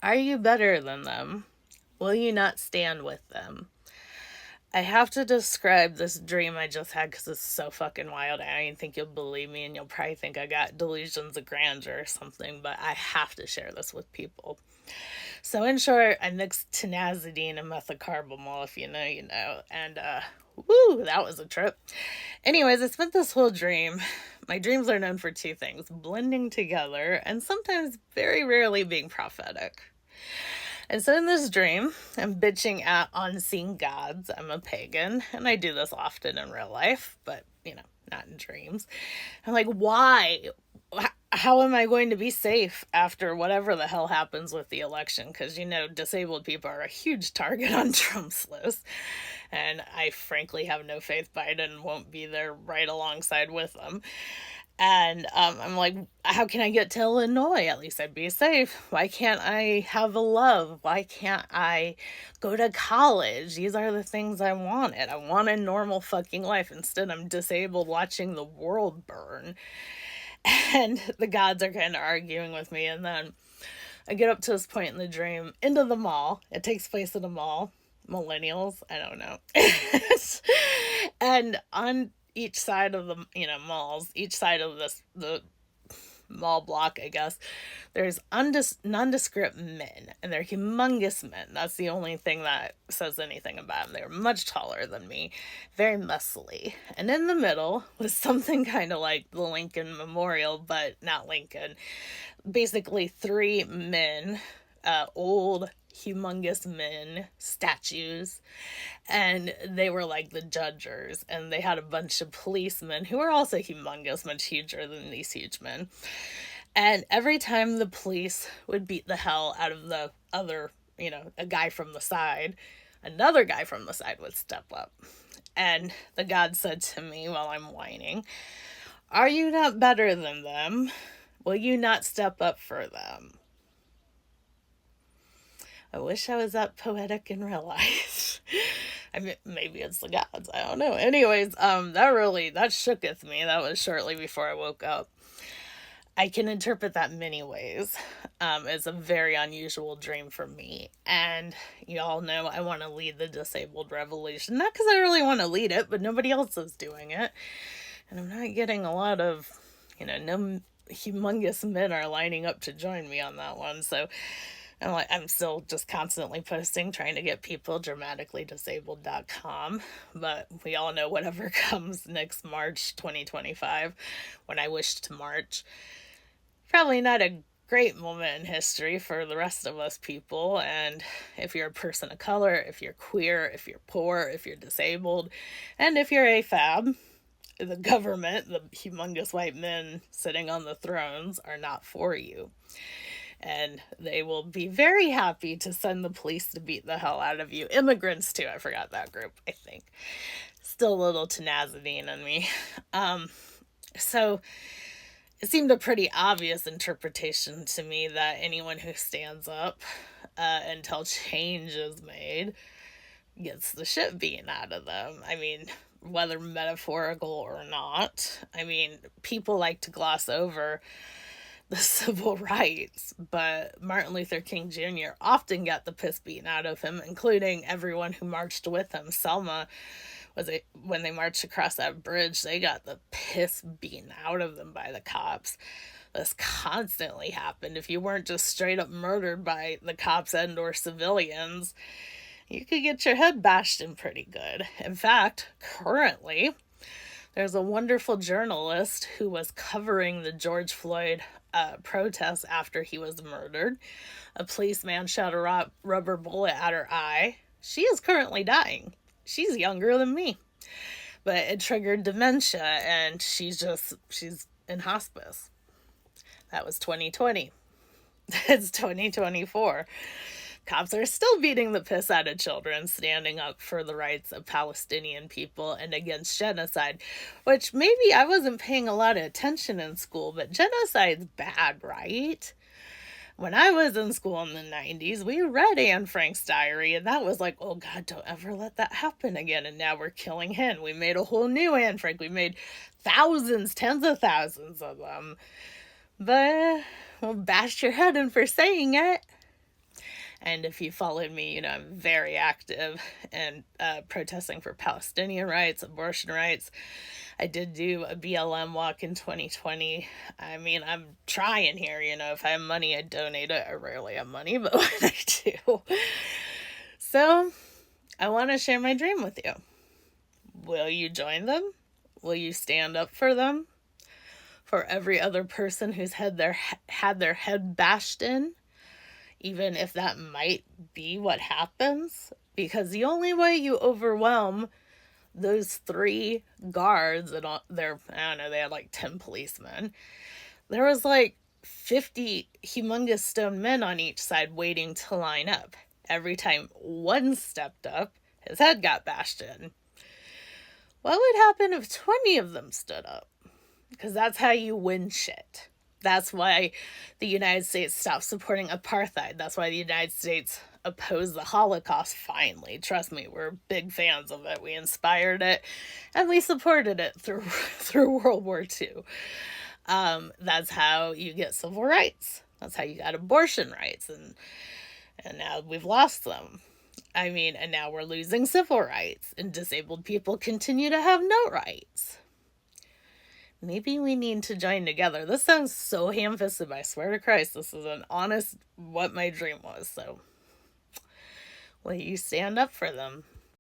Are you better than them? Will you not stand with them? I have to describe this dream I just had because it's so fucking wild. I don't think you'll believe me, and you'll probably think I got delusions of grandeur or something, but I have to share this with people. So, in short, I mixed tenazidine and methocarbamol, if you know, you know. And, woo, that was a trip. Anyways, I spent this whole dream. My dreams are known for two things: blending together and sometimes, very rarely, being prophetic. And so in this dream, I'm bitching at unseen gods. I'm a pagan, and I do this often in real life, but, not in dreams. I'm like, why? How am I going to be safe after whatever the hell happens with the election? Because, disabled people are a huge target on Trump's list. And I frankly have no faith Biden won't be there right alongside with them. And I'm like, how can I get to Illinois? At least I'd be safe. Why can't I have a love? Why can't I go to college? These are the things I wanted. I want a normal fucking life. Instead, I'm disabled watching the world burn. And the gods are kind of arguing with me. And then I get up to this point in the dream, into the mall. It takes place in a mall. Millennials, I don't know. And on each side of the malls, each side of the mall block, I guess, there's nondescript men, and they're humongous men. That's the only thing that says anything about them. They're much taller than me, very muscly. And in the middle was something kind of like the Lincoln Memorial, but not Lincoln. Basically, three men, old, humongous men, statues, and they were like the judges, and they had a bunch of policemen who were also humongous, much huger than these huge men. And every time the police would beat the hell out of the other, a guy from the side, another guy from the side would step up. And the god said to me while I'm whining, "Are you not better than them? Will you not step up for them?" I wish I was that poetic in real life. I mean, maybe it's the gods. I don't know. Anyways, that shooketh me. That was shortly before I woke up. I can interpret that many ways. It's a very unusual dream for me. And you all know I want to lead the disabled revolution. Not because I really want to lead it, but nobody else is doing it. And I'm not getting a lot of, no humongous men are lining up to join me on that one. So I'm still just constantly posting, trying to get people dramaticallydisabled.com. But we all know whatever comes next March 2025, when I wish to march. Probably not a great moment in history for the rest of us people. And if you're a person of color, if you're queer, if you're poor, if you're disabled, and if you're AFAB, the government, the humongous white men sitting on the thrones, are not for you. And they will be very happy to send the police to beat the hell out of you. Immigrants, too. I forgot that group, I think. Still a little tenacity in me. So it seemed a pretty obvious interpretation to me that anyone who stands up until change is made gets the shit beaten out of them. I mean, whether metaphorical or not. I mean, people like to gloss over the civil rights, but Martin Luther King Jr. often got the piss beaten out of him, including everyone who marched with him. Selma, when they marched across that bridge, they got the piss beaten out of them by the cops. This constantly happened. If you weren't just straight up murdered by the cops and or civilians, you could get your head bashed in pretty good. In fact, currently, there's a wonderful journalist who was covering the George Floyd protests after he was murdered. A policeman shot a rubber bullet at her eye. She is currently dying. She's younger than me. But it triggered dementia, and she's in hospice. That was 2020. It's 2024. Cops are still beating the piss out of children, standing up for the rights of Palestinian people and against genocide, which maybe I wasn't paying a lot of attention in school, but genocide's bad, right? When I was in school in the 90s, we read Anne Frank's diary, and that was like, oh God, don't ever let that happen again. And now we're killing Hen. We made a whole new Anne Frank. We made thousands, tens of thousands of them. But we'll bash your head in for saying it. And if you followed me, you know, I'm very active and protesting for Palestinian rights, abortion rights. I did do a BLM walk in 2020. I mean, I'm trying here, you know, if I have money, I donate it. I rarely have money, but when I do. So, I want to share my dream with you. Will you join them? Will you stand up for them? For every other person who's had their head bashed in? Even if that might be what happens? Because the only way you overwhelm those 3 guards and all their, I don't know, they had like 10 policemen. There was like 50 humongous stone men on each side waiting to line up. Every time one stepped up, his head got bashed in. What would happen if 20 of them stood up? Because that's how you win shit. That's why the United States stopped supporting apartheid. That's why the United States opposed the Holocaust finally. Trust me, we're big fans of it. We inspired it and we supported it through World War II. That's how you get civil rights. That's how you got abortion rights. And now we've lost them. I mean, and now we're losing civil rights, and disabled people continue to have no rights. Maybe we need to join together. This sounds so ham-fisted, but I swear to Christ, this is an honest what my dream was. So, will you stand up for them?